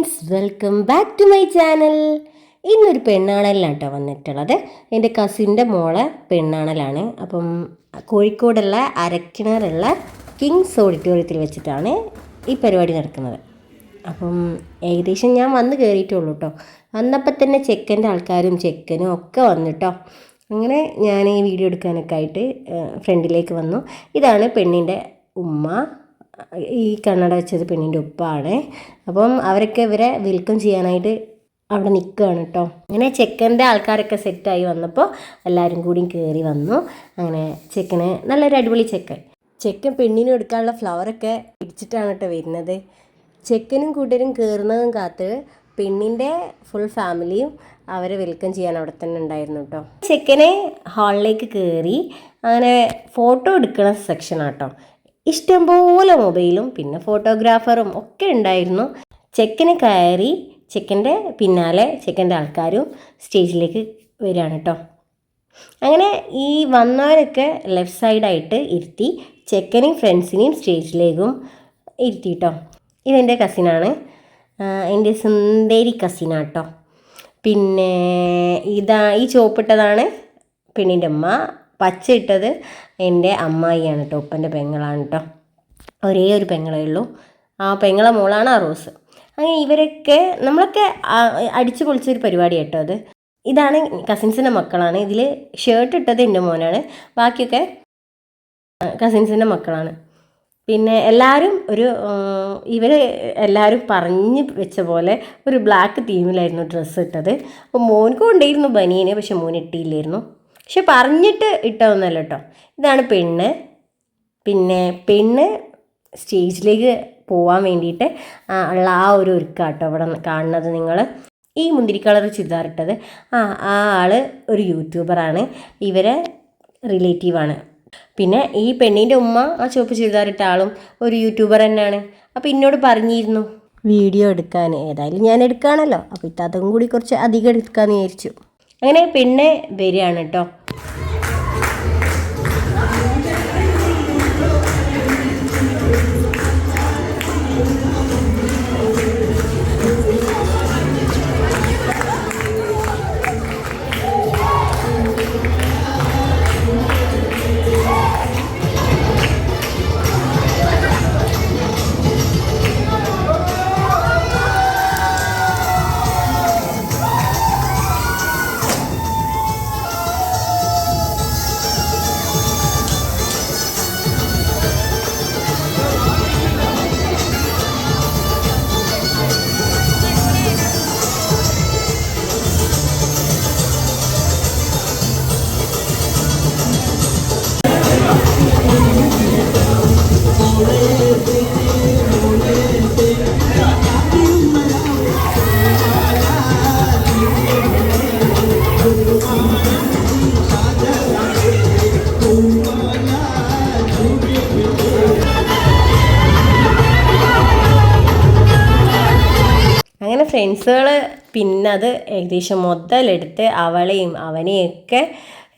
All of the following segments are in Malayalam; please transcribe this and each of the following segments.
Friends, welcome back to my channel. ഇന്നൊരു പെണ്ണാണലിലാണ് കേട്ടോ വന്നിട്ടുള്ളത്. എൻ്റെ കസിൻ്റെ മോളെ പെണ്ണാണലാണ്. അപ്പം കോഴിക്കോടുള്ള അരക്കിണറുള്ള കിങ്സ് ഓഡിറ്റോറിയത്തിൽ വെച്ചിട്ടാണ് ഈ പരിപാടി നടക്കുന്നത്. അപ്പം ഏകദേശം ഞാൻ വന്ന് കയറിയിട്ടുള്ളൂ കേട്ടോ. വന്നപ്പോൾ തന്നെ ചെക്കൻ്റെ ആൾക്കാരും ചെക്കനും ഒക്കെ വന്നിട്ടോ. അങ്ങനെ ഞാൻ ഈ വീഡിയോ എടുക്കാനൊക്കെ ആയിട്ട് ഫ്രണ്ടിലേക്ക് വന്നു. ഇതാണ് പെണ്ണിൻ്റെ ഉമ്മ. ഈ കണ്ണട വെച്ചത് പെണ്ണിൻ്റെ ഉപ്പാണ്. അപ്പം അവരൊക്കെ ഇവരെ വെൽക്കം ചെയ്യാനായിട്ട് അവിടെ നിൽക്കുകയാണ് കേട്ടോ. അങ്ങനെ ചെക്കൻ്റെ ആൾക്കാരൊക്കെ സെറ്റായി വന്നപ്പോൾ എല്ലാവരും കൂടി കയറി വന്നു. അങ്ങനെ ചെക്കന് നല്ലൊരു അടിപൊളി ചെക്കൻ പെണ്ണിനും എടുക്കാനുള്ള ഫ്ലവറൊക്കെ പിടിച്ചിട്ടാണ് കേട്ടോ വരുന്നത്. ചെക്കനും കൂട്ടരും കയറുന്നതും കാത്ത് പെണ്ണിൻ്റെ ഫുൾ ഫാമിലിയും അവരെ വെൽക്കം ചെയ്യാൻ അവിടെ തന്നെ ഉണ്ടായിരുന്നു കേട്ടോ. ചെക്കനെ ഹാളിലേക്ക് കയറി അങ്ങനെ ഫോട്ടോ എടുക്കുന്ന സെക്ഷനാട്ടോ. ഇഷ്ടംപോലെ മൊബൈലും പിന്നെ ഫോട്ടോഗ്രാഫറും ഒക്കെ ഉണ്ടായിരുന്നു. ചെക്കന് കയറി ചെക്കൻ്റെ പിന്നാലെ ചെക്കൻ്റെ ആൾക്കാരും സ്റ്റേജിലേക്ക് വരികയാണ് കേട്ടോ. അങ്ങനെ ഈ വന്നവരൊക്കെ ലെഫ്റ്റ് സൈഡായിട്ട് ഇരുത്തി ചെക്കനെയും ഫ്രണ്ട്സിനെയും സ്റ്റേജിലേക്കും ഇരുത്തി കേട്ടോ. ഇതെൻ്റെ കസിനാണ്, എൻ്റെ സുന്ദരി കസിനാട്ടോ. പിന്നെ ഈ ചുവപ്പിട്ടതാണ് പെണ്ണിൻ്റെ അമ്മ, പച്ച ഇട്ടത് എൻ്റെ അമ്മായിയാണ് കേട്ടോ, ഉപ്പൻ്റെ പെങ്ങളാണ് കേട്ടോ. ഒരേ ഒരു പെങ്ങളേ ഉള്ളൂ. ആ പെങ്ങളെ മോളാണ് ആ റോസ്. അങ്ങനെ ഇവരൊക്കെ നമ്മളൊക്കെ അടിച്ചു പൊളിച്ചൊരു പരിപാടി കേട്ടോ അത്. ഇതാണ് കസിൻസിൻ്റെ മക്കളാണ്. ഇതിൽ ഷർട്ട് ഇട്ടത് എൻ്റെ മോനാണ്, ബാക്കിയൊക്കെ കസിൻസിൻ്റെ മക്കളാണ്. പിന്നെ എല്ലാവരും ഇവർ എല്ലാവരും പറഞ്ഞ് വെച്ച പോലെ ഒരു ബ്ലാക്ക് തീമിലായിരുന്നു ഡ്രസ്സ് ഇട്ടത്. അപ്പോൾ മോൻക്കും ഉണ്ടായിരുന്നു ബനിയന്, പക്ഷെ മോൻ ഇട്ടില്ലായിരുന്നു. പക്ഷെ പറഞ്ഞിട്ട് ഇട്ടതൊന്നല്ല കേട്ടോ. ഇതാണ് പെണ്ണ്. പിന്നെ പെണ്ണ് സ്റ്റേജിലേക്ക് പോകാൻ വേണ്ടിയിട്ട് ഉള്ള ആ ഒരു ഒരുക്കാട്ടോ അവിടെ കാണുന്നത് നിങ്ങൾ. ഈ മുന്തിരി കളർ ചുരിദാർ ഇട്ടത് ആ ആൾ ഒരു യൂട്യൂബറാണ്, ഇവരെ റിലേറ്റീവാണ്. പിന്നെ ഈ പെണ്ണിൻ്റെ ഉമ്മ ആ ചുവപ്പ് ചുരിദാറിട്ട ആളും ഒരു യൂട്യൂബർ തന്നെയാണ്. അപ്പോൾ എന്നോട് പറഞ്ഞിരുന്നു വീഡിയോ എടുക്കാൻ. ഏതായാലും ഞാൻ എടുക്കുകയാണല്ലോ, അപ്പോൾ ഇത്താത്തതും കൂടി കുറച്ച് അധികം എടുക്കാമെന്ന് വിചാരിച്ചു. അങ്ങനെ പെണ്ണ് വരികയാണ് കേട്ടോ. അങ്ങനെ ഫ്രണ്ട്സുകൾ പിന്നെ അത് ഏകദേശം മുതലെടുത്ത് അവളെയും അവനെയൊക്കെ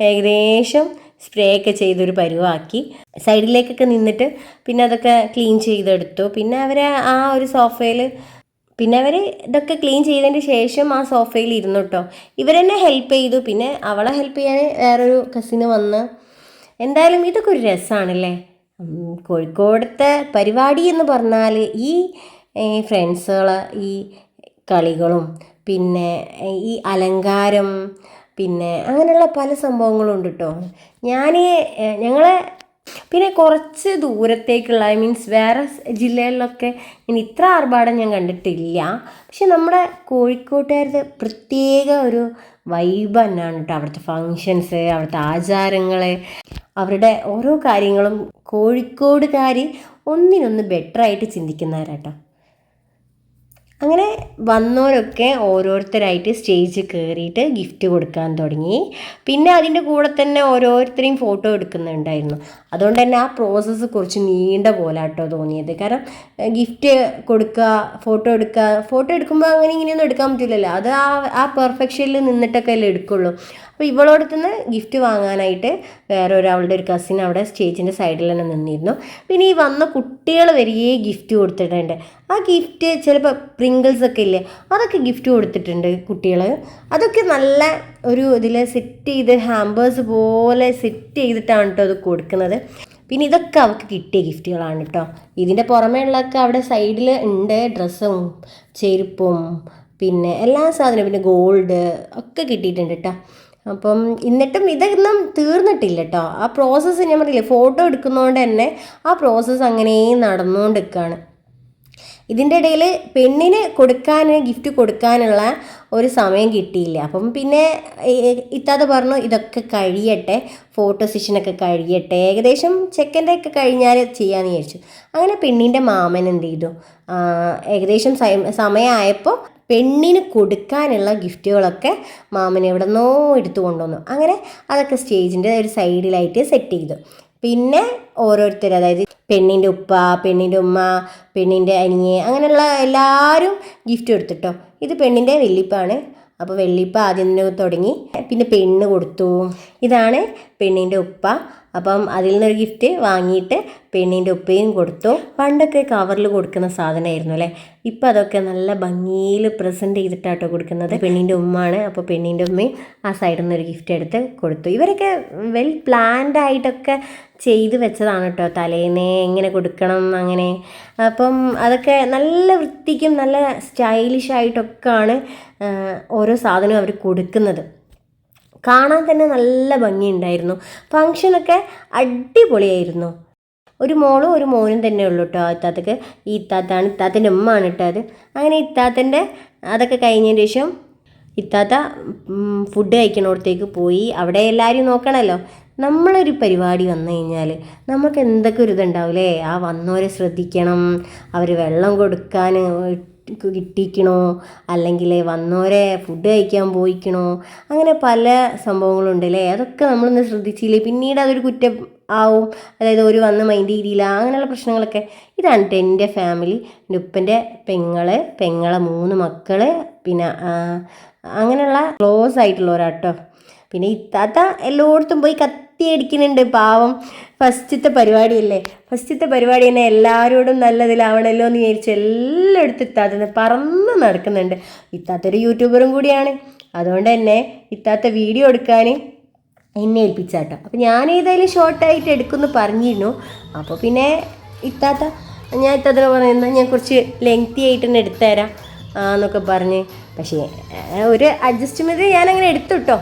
ഏകദേശം സ്പ്രേ ഒക്കെ ചെയ്തൊരു പരുവാക്കി സൈഡിലേക്കൊക്കെ നിന്നിട്ട് പിന്നെ അതൊക്കെ ക്ലീൻ ചെയ്തെടുത്തു. പിന്നെ അവർ ആ ഒരു സോഫയിൽ പിന്നെ അവർ ഇതൊക്കെ ക്ലീൻ ചെയ്തതിന് ശേഷം ആ സോഫയിൽ ഇരുന്നു കേട്ടോ. ഇവരെന്നെ ഹെൽപ്പ് ചെയ്തു. പിന്നെ അവളെ ഹെൽപ്പ് ചെയ്യാൻ വേറൊരു കസിന് വന്ന്. എന്തായാലും ഇതൊക്കെ ഒരു രസമാണല്ലേ. കോഴിക്കോടത്തെ പരിപാടി എന്ന് പറഞ്ഞാൽ ഈ ഫ്രണ്ട്സുകൾ, ഈ കളികളും പിന്നെ ഈ അലങ്കാരം പിന്നെ അങ്ങനെയുള്ള പല സംഭവങ്ങളും ഉണ്ട് കേട്ടോ. ഞങ്ങളെ പിന്നെ കുറച്ച് ദൂരത്തേക്കുള്ള മീൻസ് വേറെ ജില്ലകളിലൊക്കെ ഞാൻ ഇത്ര ആർഭാടം ഞാൻ കണ്ടിട്ടില്ല. പക്ഷെ നമ്മുടെ കോഴിക്കോട്ടുകാരുടെ പ്രത്യേക ഒരു വൈബ് തന്നെയാണ് കേട്ടോ. അവിടുത്തെ ഫങ്ഷൻസ്, അവിടുത്തെ ആചാരങ്ങൾ, അവരുടെ ഓരോ കാര്യങ്ങളും കോഴിക്കോടുകാർ ഒന്നിനൊന്ന് ബെറ്ററായിട്ട് ചിന്തിക്കുന്നവരാട്ടോ. അങ്ങനെ വന്നവരൊക്കെ ഓരോരുത്തരായിട്ട് സ്റ്റേജിൽ കയറിയിട്ട് ഗിഫ്റ്റ് കൊടുക്കാൻ തുടങ്ങി. പിന്നെ അതിൻ്റെ കൂടെ തന്നെ ഓരോരുത്തരെയും ഫോട്ടോ എടുക്കുന്നുണ്ടായിരുന്നു. അതുകൊണ്ട് തന്നെ ആ പ്രോസസ്സ് കുറച്ച് നീണ്ട പോലെ കേട്ടോ തോന്നിയത്. കാരണം ഗിഫ്റ്റ് കൊടുക്കുക, ഫോട്ടോ എടുക്കുമ്പോൾ അങ്ങനെ ഇങ്ങനെയൊന്നും എടുക്കാൻ പറ്റില്ലല്ലോ. അത് ആ പെർഫെക്ഷനിൽ നിന്നിട്ടൊക്കെ അല്ലേ എടുക്കുള്ളൂ. അപ്പോൾ ഇവളോടത്തുനിന്ന് ഗിഫ്റ്റ് വാങ്ങാനായിട്ട് വേറെ ഒരാളുടെ ഒരു കസിൻ അവിടെ സ്റ്റേജിൻ്റെ സൈഡിൽ തന്നെ നിന്നിരുന്നു. പിന്നെ ഈ വന്ന കുട്ടികൾ വരികയെ ഗിഫ്റ്റ് കൊടുത്തിട്ടുണ്ട്. ആ ഗിഫ്റ്റ് ചിലപ്പോൾ പ്രിങ്കിൾസ് ഒക്കെ ഇല്ലേ, അതൊക്കെ ഗിഫ്റ്റ് കൊടുത്തിട്ടുണ്ട് കുട്ടികൾ. അതൊക്കെ നല്ല ഒരു ഇതിൽ സെറ്റ് ചെയ്ത് ഹാമ്പേഴ്സ് പോലെ സെറ്റ് ചെയ്തിട്ടാണ് കേട്ടോ അത് കൊടുക്കുന്നത്. പിന്നെ ഇതൊക്കെ അവൾക്ക് കിട്ടിയ ഗിഫ്റ്റുകളാണ് കേട്ടോ. ഇതിൻ്റെ പുറമേ ഉള്ളതൊക്കെ അവിടെ സൈഡിൽ ഉണ്ട്, ഡ്രസ്സും ചെരുപ്പും പിന്നെ എല്ലാ സാധനവും, പിന്നെ ഗോൾഡ് ഒക്കെ കിട്ടിയിട്ടുണ്ട് കേട്ടോ. അപ്പം എന്നിട്ടും ഇതൊന്നും തീർന്നിട്ടില്ല കേട്ടോ. ആ പ്രോസസ്സ് ഞാൻ പറഞ്ഞില്ലേ, ഫോട്ടോ എടുക്കുന്നതുകൊണ്ട് തന്നെ ആ പ്രോസസ്സ് അങ്ങനെ നടന്നുകൊണ്ടിരിക്കുകയാണ്. ഇതിൻ്റെ ഇടയിൽ പെണ്ണിന് ഗിഫ്റ്റ് കൊടുക്കാനുള്ള ഒരു സമയം കിട്ടിയില്ല. അപ്പം പിന്നെ ഇത്താത്ത പറഞ്ഞു ഇതൊക്കെ കഴിയട്ടെ, ഫോട്ടോ സെഷനൊക്കെ കഴിയട്ടെ, ഏകദേശം ചെക്കൻ്റെ ഒക്കെ കഴിഞ്ഞാൽ ചെയ്യാമെന്ന് വിചാരിച്ചു. അങ്ങനെ പെണ്ണിൻ്റെ മാമൻ എന്ത് ചെയ്തു, ഏകദേശം സമയമായപ്പോൾ പെണ്ണിന് കൊടുക്കാനുള്ള ഗിഫ്റ്റുകളൊക്കെ മാമൻ എവിടെ നിന്നോ എടുത്തു കൊണ്ടുവന്നു. അങ്ങനെ അതൊക്കെ സ്റ്റേജിൻ്റെ ഒരു സൈഡിലായിട്ട് സെറ്റ് ചെയ്തു. പിന്നെ ഓരോരുത്തർ, അതായത് പെണ്ണിൻ്റെ ഉപ്പ, പെണ്ണിൻ്റെ ഉമ്മ, പെണ്ണിൻ്റെ അനിയെ, അങ്ങനെയുള്ള എല്ലാവരും ഗിഫ്റ്റ് കൊടുത്തിട്ടോ. ഇത് പെണ്ണിൻ്റെ വെല്ലിപ്പാണ്. അപ്പോൾ വെള്ളിപ്പ ആദ്യം തന്നെ തുടങ്ങി, പിന്നെ പെണ്ണ് കൊടുത്തു. ഇതാണ് പെണ്ണിൻ്റെ ഉപ്പ. അപ്പം അതിൽ നിന്നൊരു ഗിഫ്റ്റ് വാങ്ങിയിട്ട് പെണ്ണിൻ്റെ ഉപ്പയും കൊടുത്തു. പണ്ടൊക്കെ കവറിൽ കൊടുക്കുന്ന സാധനമായിരുന്നു അല്ലേ, ഇപ്പം അതൊക്കെ നല്ല ഭംഗിയിൽ പ്രസൻറ്റ് ചെയ്തിട്ടാട്ടോ കൊടുക്കുന്നത്. പെണ്ണിൻ്റെ ഉമ്മയാണ്. അപ്പോൾ പെണ്ണിൻ്റെ ഉമ്മയും ആ സൈഡിൽ നിന്നൊരു ഗിഫ്റ്റ് എടുത്ത് കൊടുത്തു. ഇവരൊക്കെ വെൽ പ്ലാൻഡ് ആയിട്ടൊക്കെ ചെയ്ത് വെച്ചതാണ് കേട്ടോ, തലേന്നേ എങ്ങനെ കൊടുക്കണം അങ്ങനെ. അപ്പം അതൊക്കെ നല്ല വൃത്തിക്കും നല്ല സ്റ്റൈലിഷായിട്ടൊക്കെയാണ് ഓരോ സാധനവും അവർ കൊടുക്കുന്നത്. കാണാൻ തന്നെ നല്ല ഭംഗിയുണ്ടായിരുന്നു. ഫങ്ഷനൊക്കെ അടിപൊളിയായിരുന്നു. ഒരു മോളും ഒരു മോനും തന്നെ ഉള്ളൂ കേട്ടോ ഇത്താത്തക്ക്. ഈ ഇത്താത്താണ്, ഇത്താത്തൻ്റെ ഉമ്മയാണ് കേട്ടോ അത്. അങ്ങനെ ഇത്താത്തൻ്റെ അതൊക്കെ കഴിഞ്ഞതിന് ശേഷം ഇത്താത്ത ഫുഡ് കഴിക്കണോടത്തേക്ക് പോയി. അവിടെ എല്ലാവരും നോക്കണമല്ലോ. നമ്മളൊരു പരിപാടി വന്നു കഴിഞ്ഞാൽ നമുക്ക് എന്തൊക്കെ ഒരു ഇതുണ്ടാവില്ലേ, ആ വന്നവരെ ശ്രദ്ധിക്കണം, അവർ വെള്ളം കൊടുക്കാൻ കിട്ടിക്കണോ, അല്ലെങ്കിൽ വന്നവരെ ഫുഡ് കഴിക്കാൻ പോയിക്കണോ, അങ്ങനെ പല സംഭവങ്ങളുണ്ടല്ലേ. അതൊക്കെ നമ്മളൊന്ന് ശ്രദ്ധിച്ചില്ലേ പിന്നീട് അതൊരു കുറ്റം ആവും. അതായത് ഒരു വന്ന് മൈൻഡ് ചെയ്തില്ല, അങ്ങനെയുള്ള പ്രശ്നങ്ങളൊക്കെ. ഇതാണ് എൻ്റെ ഫാമിലി. എൻ്റെ ഉപ്പൻ്റെ പെങ്ങളെ 3 മക്കൾ, പിന്നെ അങ്ങനെയുള്ള ക്ലോസ് ആയിട്ടുള്ളവരാട്ടോ. പിന്നെ ഇത്താത്ത എല്ലായിടത്തും പോയി കത്തിയടിക്കുന്നുണ്ട് പാവം. ഫസ്റ്റത്തെ പരിപാടിയല്ലേ, ഫസ്റ്റത്തെ പരിപാടി തന്നെ എല്ലാവരോടും നല്ലതിലാവണമല്ലോ എന്ന് വിചാരിച്ച് എല്ലായിടത്തും ഇത്താത്ത പറന്ന് നടക്കുന്നുണ്ട്. ഇത്താത്തൊരു യൂട്യൂബറും കൂടിയാണ്, അതുകൊണ്ട് തന്നെ ഇത്താത്ത വീഡിയോ എടുക്കാൻ എന്നെ ഏൽപ്പിച്ചാട്ടോ. അപ്പോൾ ഞാൻ ഏതായാലും ഷോർട്ടായിട്ട് എടുക്കുമെന്ന് പറഞ്ഞിരുന്നു. അപ്പോൾ പിന്നെ ഞാൻ ഇത്താത്ത പറയുന്നത് ഞാൻ കുറച്ച് ലെങ്തി ആയിട്ട് തന്നെ എടുത്തുതരാം എന്നൊക്കെ പറഞ്ഞ്, പക്ഷേ ഒരു അഡ്ജസ്റ്റ്മെൻറ്റ് ഞാനങ്ങനെ എടുത്തു കേട്ടോ.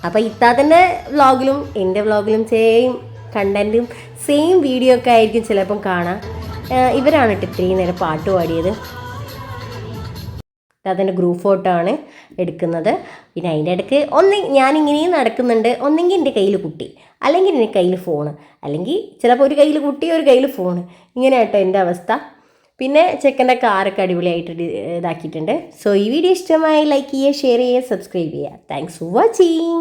അപ്പോൾ ഇത്താത്തൻ്റെ വ്ളോഗിലും എൻ്റെ വ്ളോഗിലും സെയിം കണ്ടൻറ്റും സെയിം വീഡിയോ ഒക്കെ ആയിരിക്കും ചിലപ്പം കാണാം. ഇവരാണ് കേട്ടോ ഇത്രയും നേരം പാട്ട് പാടിയത്. ഇത്താത്തൻ്റെ ഗ്രൂപ്പ് ഫോട്ടോ ആണ് എടുക്കുന്നത്. പിന്നെ അതിൻ്റെ ഇടയ്ക്ക് ഞാനിങ്ങനെയും നടക്കുന്നുണ്ട്. ഒന്നെങ്കിൽ എൻ്റെ കയ്യിൽ കുട്ടി, അല്ലെങ്കിൽ എൻ്റെ കയ്യിൽ ഫോണ്, അല്ലെങ്കിൽ ചിലപ്പോൾ ഒരു കയ്യിൽ കുട്ടി ഒരു കയ്യിൽ ഫോണ്, ഇങ്ങനെ കേട്ടോ എൻ്റെ അവസ്ഥ. പിന്നെ ചെക്കൻ്റെ കാറൊക്കെ അടിപൊളിയായിട്ട് ഇതാക്കിയിട്ടുണ്ട്. സോ ഈ വീഡിയോ ഇഷ്ടമായി ലൈക്ക് ചെയ്യുക, ഷെയർ ചെയ്യുക, സബ്സ്ക്രൈബ് ചെയ്യുക. Thanks for watching.